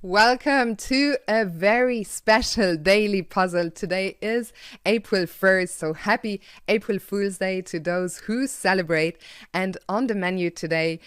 Welcome to a very special daily puzzle. Today is April 1st, so happy April Fool's Day to those who celebrate. And on the menu today,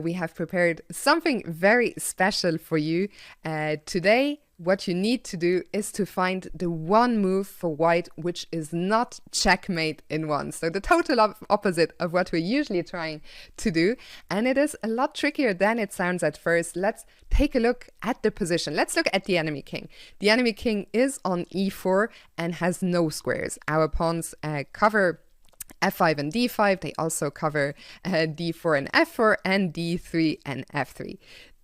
we have prepared something very special for you. Today, what you need to do is to find the one move for white which is not checkmate in one. So the total opposite of what we're usually trying to do. And it is a lot trickier than it sounds at first. Let's take a look at the position. Let's look at the enemy king. The enemy king is on e4 and has no squares. Our pawns cover f5 and d5. They also cover d4 and f4 and d3 and f3.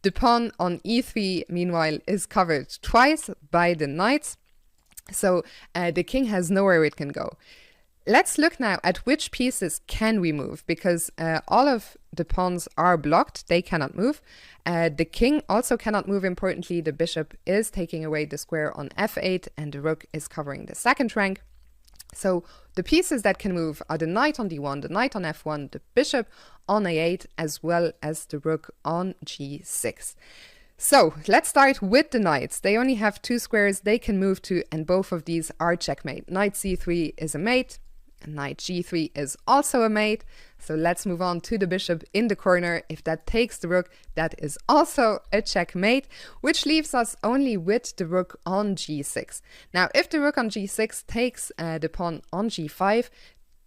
The pawn on e3, meanwhile, is covered twice by the knights, so the king has nowhere it can go. Let's look now at which pieces can we move, because all of the pawns are blocked. They cannot move. The king also cannot move, importantly. The bishop is taking away the square on f8, and the rook is covering the second rank. So the pieces that can move are the knight on d1, the knight on f1, the bishop on a8, as well as the rook on g6. So let's start with the knights. They only have two squares they can move to, and both of these are checkmate. Knight c3 is a mate. Knight g3 is also a mate. So let's move on to the bishop in the corner. If that takes the rook, that is also a checkmate, which leaves us only with the rook on g6. Now, if the rook on g6 takes the pawn on g5,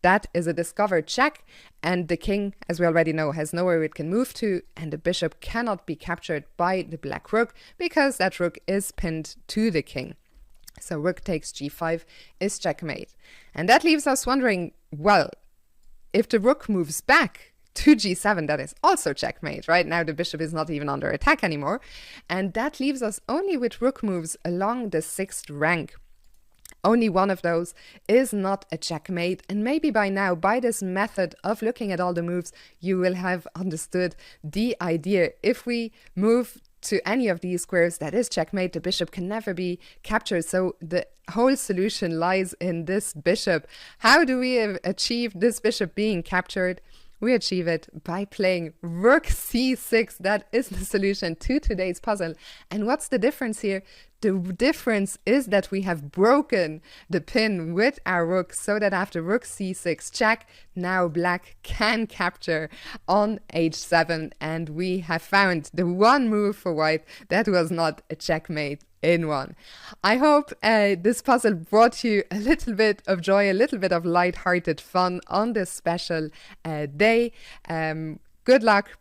that is a discovered check, and the king, as we already know, has nowhere it can move to, and the bishop cannot be captured by the black rook because that rook is pinned to the king. So rook takes g5 is checkmate. And that leaves us wondering, well, if the rook moves back to g7, that is also checkmate. Right now the bishop is not even under attack anymore. And that leaves us only with rook moves along the 6th rank. Only one of those is not a checkmate, and maybe by now, by this method of looking at all the moves, you will have understood the idea. If we move to any of these squares, that is checkmate. The bishop can never be captured, so the whole solution lies in this bishop. How do we achieve this bishop being captured? We achieve it by playing rook c6. That is the solution to today's puzzle. And what's the difference here? The difference is that we have broken the pin with our rook, so that after rook c6 check, now black can capture on h7, and we have found the one move for white that was not a checkmate in one. I hope this puzzle brought you a little bit of joy, a little bit of light-hearted fun on this special day. Good luck